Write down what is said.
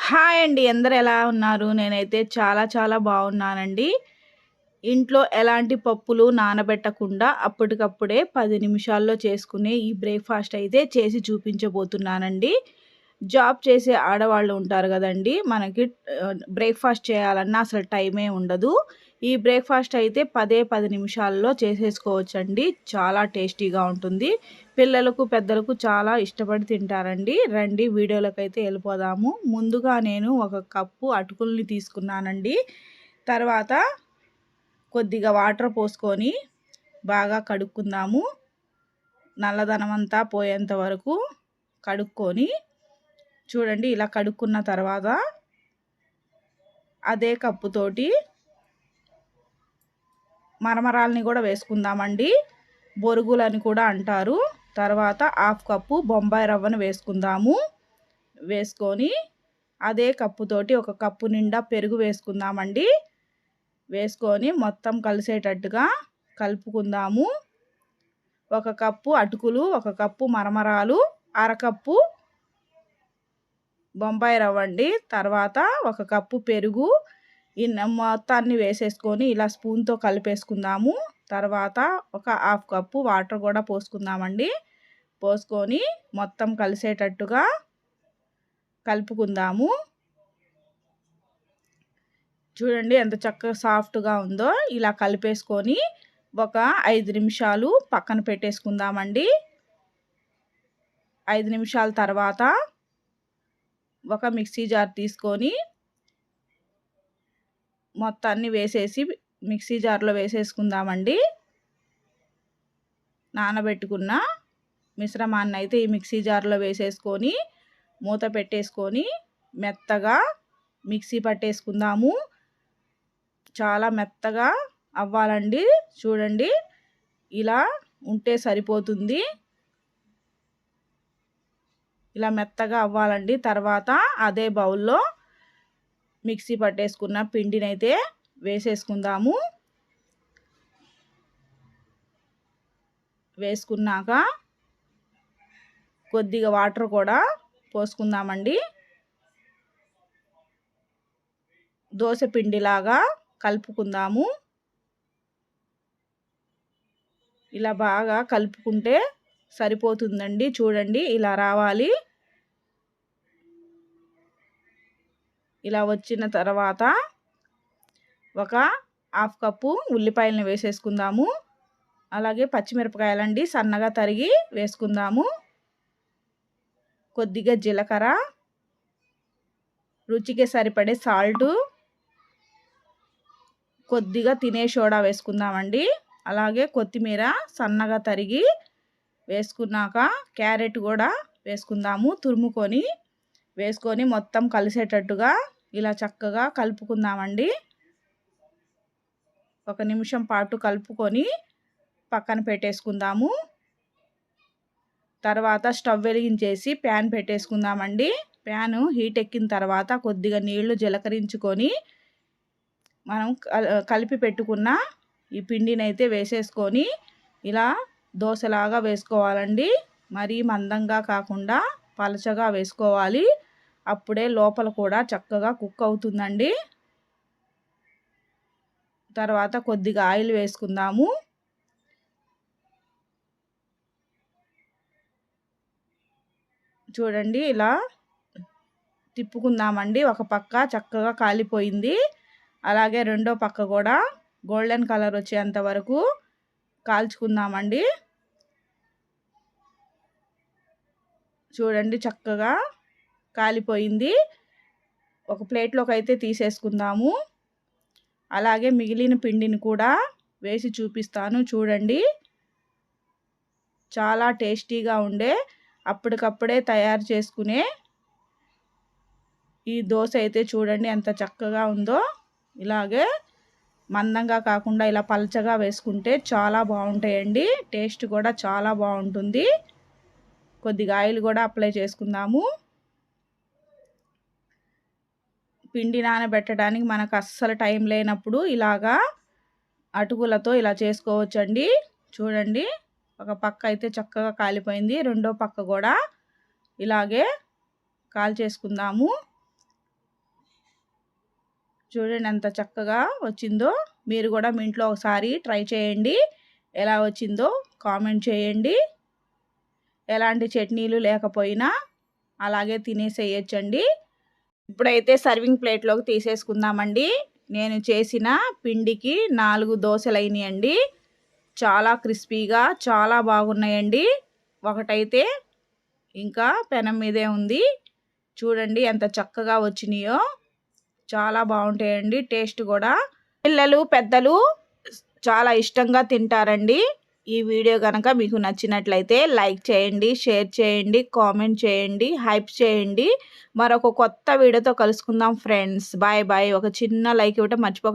Hi అండి. అందరూ ఎలా ఉన్నారు? నేనైతే చాలా బాగున్నానండి. ఇంట్లో ఎలాంటి పప్పులు నానబెట్టకుండా అప్పటికప్పుడే 10 నిమిషాల్లో చేసుకునే ఈ బ్రేక్‌ఫాస్ట్ అయితే చేసి చూపించబోతున్నానండి. జాబ్ చేసే ఆడవాళ్ళు ఉంటారు గదండీ! మనకి బ్రేక్‌ఫాస్ట్ చేయాలన్నా అసలు టైమే ఉండదు. ఈ బ్రేక్‌ఫాస్ట్ అయితే 10 నిమిషాల్లో చేసేసుకోవచ్చండి. చాలా టేస్టీగా ఉంటుంది. పిల్లలకు, పెద్దలకు చాలా ఇష్టపడి తింటారండి. రండి వీడియోలోకైతే ఎళ్ళిపోదాము. ముందుగా నేను ఒక కప్పు అటుకుల్ని తీసుకున్నానండి. తర్వాత కొద్దిగా వాటర్ పోసుకొని బాగా కడుక్కుందాము. నల్లదనమంతా పోయేంత వరకు కడుక్కొని చూడండి ఇలా కడుక్కున్న తర్వాత అదే కప్పుతోటి మరమరాలని కూడా వేసుకుందామండి. బొరుగులని కూడా అంటారు. తర్వాత హాఫ్ కప్పు బొంబాయి రవ్వను వేసుకుందాము. వేసుకొని అదే కప్పుతోటి ఒక కప్పు నిండా పెరుగు వేసుకుందామండి. వేసుకొని మొత్తం కలిసేటట్టుగా కలుపుకుందాము. ఒక కప్పు అటుకులు, ఒక కప్పు మరమరాలు, అరకప్పు బొంబాయి రవ్వ అండి. తర్వాత ఒక కప్పు పెరుగు మొత్తాన్ని వేసేసుకొని ఇలా స్పూన్తో కలిపేసుకుందాము. తర్వాత ఒక హాఫ్ కప్పు వాటర్ కూడా పోసుకుందామండి. పోసుకొని మొత్తం కలిసేటట్టుగా కలుపుకుందాము. చూడండి ఎంత చక్కగా సాఫ్ట్గా ఉందో. ఇలా కలిపేసుకొని ఒక 5 నిమిషాలు పక్కన పెట్టేసుకుందామండి. 5 నిమిషాల తర్వాత ఒక మిక్సీ జార్ తీసుకొని మొత్తాన్ని వేసేసి మిక్సీ జార్లో వేసేసుకుందామండి. నానబెట్టుకున్న మిశ్రమాన్ని అయితే ఈ మిక్సీ జార్లో వేసేసుకొని మూత పెట్టేసుకొని మెత్తగా మిక్సీ పట్టేసుకుందాము. చాలా మెత్తగా అవ్వాలండి. చూడండి ఇలా ఉంటే సరిపోతుంది. ఇలా మెత్తగా అవ్వాలండి. తర్వాత అదే బౌల్లో మిక్సీ పట్టేసుకున్న పిండినైతే వేసేసుకుందాము. వేసుకున్నాక కొద్దిగా వాటర్ కూడా పోసుకుందామండి. దోశ పిండిలాగా కలుపుకుందాము. ఇలా బాగా కలుపుకుంటే సరిపోతుందండి. చూడండి ఇలా రావాలి. ఇలా వచ్చిన తర్వాత ఒక హాఫ్ కప్పు ఉల్లిపాయలను వేసేసుకుందాము. అలాగే పచ్చిమిరపకాయలండి సన్నగా తరిగి వేసుకుందాము. కొద్దిగా జీలకర్ర, రుచికి సరిపడే సాల్టు, కొద్దిగా తినే సోడా వేసుకుందామండి. అలాగే కొత్తిమీర సన్నగా తరిగి వేసుకున్నాక క్యారెట్ కూడా వేసుకుందాము. తురుముకొని వేసుకొని మొత్తం కలిసేటట్టుగా ఇలా చక్కగా కలుపుకుందామండి. 1 నిమిషం పాటు కలుపుకొని పక్కన పెట్టేసుకుందాము. తర్వాత స్టవ్ వెలిగించేసి ప్యాన్ పెట్టేసుకుందామండి. ప్యాను హీట్ ఎక్కిన తర్వాత కొద్దిగా నీళ్లు జీలకరించుకొని మనం కలిపి పెట్టుకున్న ఈ పిండినైతే వేసేసుకొని ఇలా దోశలాగా వేసుకోవాలండి. మరీ మందంగా కాకుండా పలచగా వేసుకోవాలి. అప్పుడే లోపల కూడా చక్కగా కుక్ అవుతుందండి. తర్వాత కొద్దిగా ఆయిల్ వేసుకుందాము. చూడండి ఇలా తిప్పుకుందామండి. ఒక పక్క చక్కగా కాలిపోయింది. అలాగే రెండో పక్క కూడా గోల్డెన్ కలర్ వచ్చేంత వరకు కాల్చుకుందామండి. చూడండి చక్కగా కాలిపోయింది. ఒక ప్లేట్లోకి అయితే తీసేసుకుందాము. అలాగే మిగిలిన పిండిని కూడా వేసి చూపిస్తాను చూడండి. చాలా టేస్టీగా ఉండే అప్పటికప్పుడే తయారు చేసుకునే ఈ దోశ అయితే చూడండి ఎంత చక్కగా ఉందో. ఇలాగే మందంగా కాకుండా ఇలా పల్చగా వేసుకుంటే చాలా బాగుంటాయండి. టేస్ట్ కూడా చాలా బాగుంటుంది. కొద్దిగా ఆయిల్ కూడా అప్లై చేసుకుందాము. పిండి నానబెట్టడానికి మనకు అస్సలు టైం లేనప్పుడు ఇలాగా అటుకులతో ఇలా చేసుకోవచ్చండి. చూడండి ఒక పక్క అయితే చక్కగా కాలిపోయింది. రెండో పక్క కూడా ఇలాగే కాల్చేసుకుందాము. చూడండి ఎంత చక్కగా వచ్చిందో. మీరు కూడా మీ ఇంట్లో ఒకసారి ట్రై చేయండి. ఎలా వచ్చిందో కామెంట్ చేయండి. ఎలాంటి చట్నీలు లేకపోయినా అలాగే తినేసేయచ్చండి. ఇప్పుడైతే సర్వింగ్ ప్లేట్లోకి తీసేసుకుందామండి. నేను చేసిన పిండికి 4 దోసెలైనాయండి. చాలా క్రిస్పీగా చాలా బాగున్నాయండి. ఒకటైతే ఇంకా పెనం మీదే ఉంది. చూడండి ఎంత చక్కగా వచ్చినాయో. చాలా బాగుంటాయండి టేస్ట్ కూడా. పిల్లలు పెద్దలు చాలా ఇష్టంగా తింటారండి. ఈ వీడియో కనుక మీకు నచ్చినట్లయితే లైక్ చేయండి, షేర్ చేయండి, కామెంట్ చేయండి, హైప్ చేయండి. మరొక కొత్త వీడియోతో కలుసుకుందాం ఫ్రెండ్స్. Bye bye. ఒక చిన్న లైక్ ఇవ్వటం మర్చిపోకండి.